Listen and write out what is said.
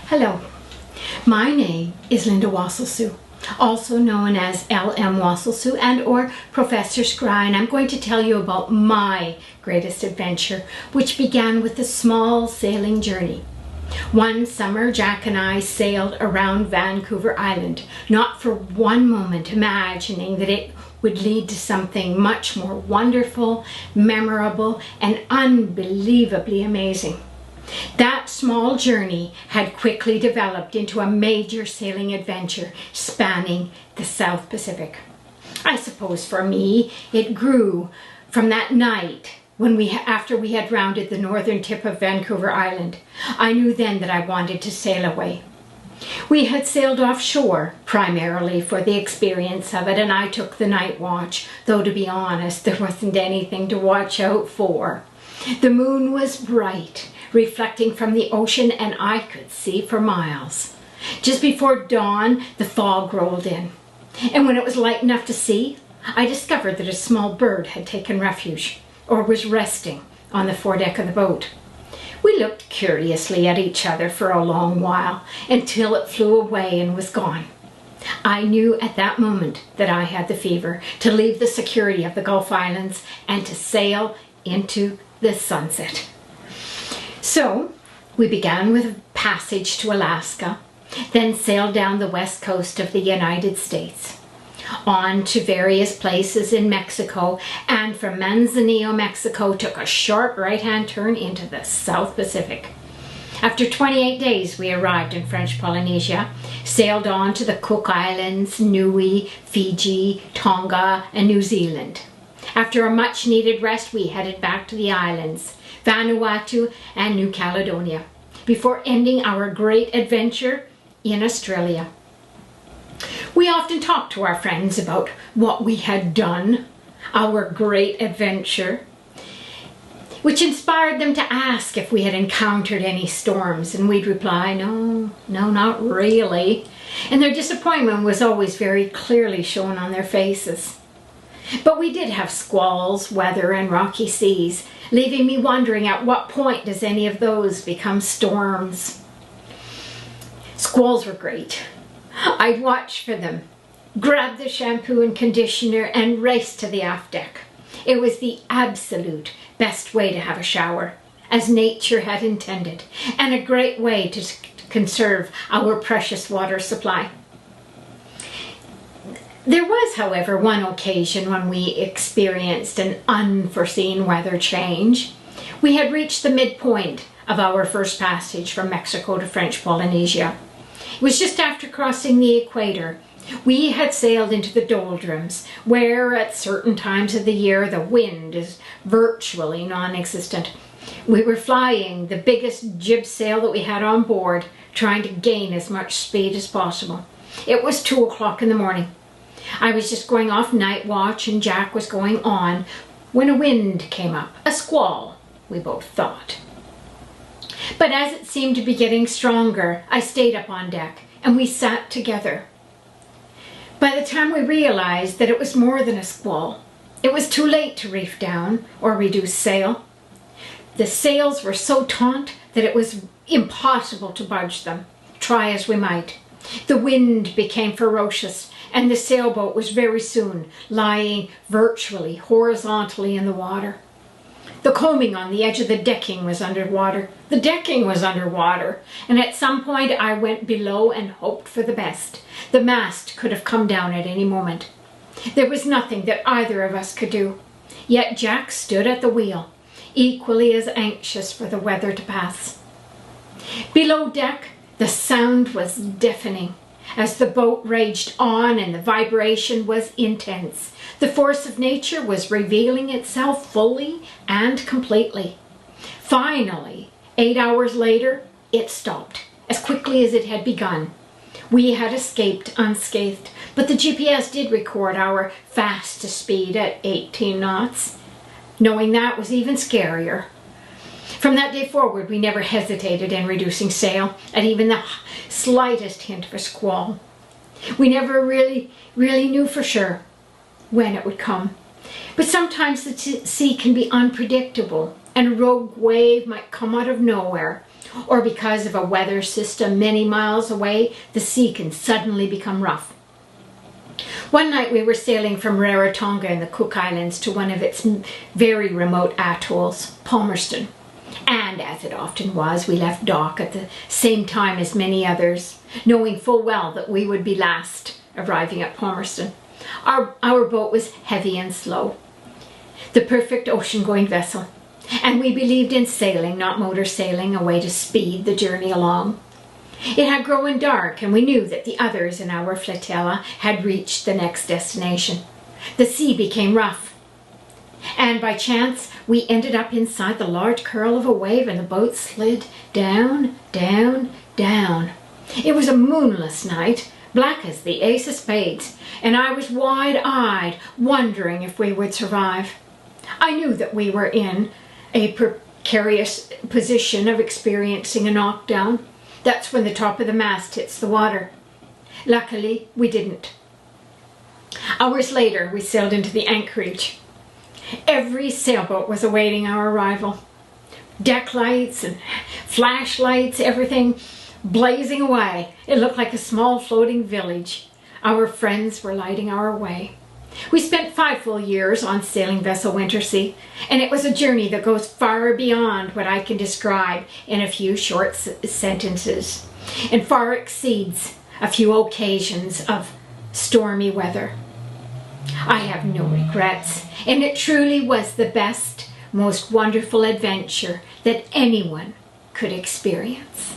Hello, my name is Linda Wasylciw, also known as L.M. Wasylciw and or Professor Scry, and I'm going to tell you about my greatest adventure, which began with a small sailing journey. One summer, Jack and I sailed around Vancouver Island, not for one moment imagining that it would lead to something much more wonderful, memorable, and unbelievably amazing. That small journey had quickly developed into a major sailing adventure spanning the South Pacific. I suppose for me, it grew from that night when after we had rounded the northern tip of Vancouver Island. I knew then that I wanted to sail away. We had sailed offshore primarily for the experience of it, and I took the night watch, though to be honest, there wasn't anything to watch out for. The moon was bright, reflecting from the ocean, and I could see for miles. Just before dawn, the fog rolled in, and when it was light enough to see, I discovered that a small bird had taken refuge, or was resting, on the foredeck of the boat. We looked curiously at each other for a long while, until it flew away and was gone. I knew at that moment that I had the fever, to leave the security of the Gulf Islands and to sail into the sunset. So we began with a passage to Alaska, then sailed down the west coast of the United States, on to various places in Mexico, and from Manzanillo, Mexico, took a sharp right-hand turn into the South Pacific. After 28 days, we arrived in French Polynesia, sailed on to the Cook Islands, Niue, Fiji, Tonga, and New Zealand. After a much-needed rest, we headed back to the islands, Vanuatu and New Caledonia, before ending our great adventure in Australia. We often talked to our friends about what we had done, our great adventure, which inspired them to ask if we had encountered any storms, and we'd reply, no, not really. And their disappointment was always very clearly shown on their faces. But we did have squalls, weather, and rocky seas, leaving me wondering at what point does any of those become storms. Squalls were great. I'd watch for them, grab the shampoo and conditioner, and race to the aft deck. It was the absolute best way to have a shower, as nature had intended, and a great way to conserve our precious water supply. There was, however, one occasion when we experienced an unforeseen weather change. We had reached the midpoint of our first passage from Mexico to French Polynesia. It was just after crossing the equator. We had sailed into the doldrums, where at certain times of the year the wind is virtually non-existent. We were flying the biggest jib sail that we had on board, trying to gain as much speed as possible. It was 2 o'clock in the morning. I was just going off night watch and Jack was going on when a wind came up, a squall, we both thought. But as it seemed to be getting stronger, I stayed up on deck and we sat together. By the time we realized that it was more than a squall, it was too late to reef down or reduce sail. The sails were so taut that it was impossible to budge them, try as we might. The wind became ferocious, and the sailboat was very soon lying virtually horizontally in the water. The coaming on the edge of the decking was underwater. The decking was underwater, and at some point I went below and hoped for the best. The mast could have come down at any moment. There was nothing that either of us could do. Yet Jack stood at the wheel, equally as anxious for the weather to pass. Below deck, the sound was deafening as the boat raged on and the vibration was intense. The force of nature was revealing itself fully and completely. Finally, 8 hours later, it stopped as quickly as it had begun. We had escaped unscathed, but the GPS did record our fastest speed at 18 knots. Knowing that was even scarier. From that day forward, we never hesitated in reducing sail at even the slightest hint of a squall. We never really knew for sure when it would come. But sometimes the sea can be unpredictable, and a rogue wave might come out of nowhere, or because of a weather system many miles away, the sea can suddenly become rough. One night we were sailing from Rarotonga in the Cook Islands to one of its very remote atolls, Palmerston. And as it often was, we left dock at the same time as many others, knowing full well that we would be last arriving at Palmerston. Our boat was heavy and slow, the perfect ocean-going vessel, and we believed in sailing, not motor sailing, a way to speed the journey along. It had grown dark, and we knew that the others in our flotilla had reached the next destination. The sea became rough, and by chance we ended up inside the large curl of a wave, and the boat slid down, down, down. It was a moonless night, black as the ace of spades, and I was wide-eyed, wondering if we would survive. I knew that we were in a precarious position of experiencing a knockdown. That's when the top of the mast hits the water. Luckily, we didn't. Hours later, we sailed into the anchorage. Every sailboat was awaiting our arrival. Deck lights and flashlights, everything blazing away. It looked like a small floating village. Our friends were lighting our way. We spent 5 full years on sailing vessel Wintersea, and it was a journey that goes far beyond what I can describe in a few short sentences, and far exceeds a few occasions of stormy weather. I have no regrets, and it truly was the best, most wonderful adventure that anyone could experience.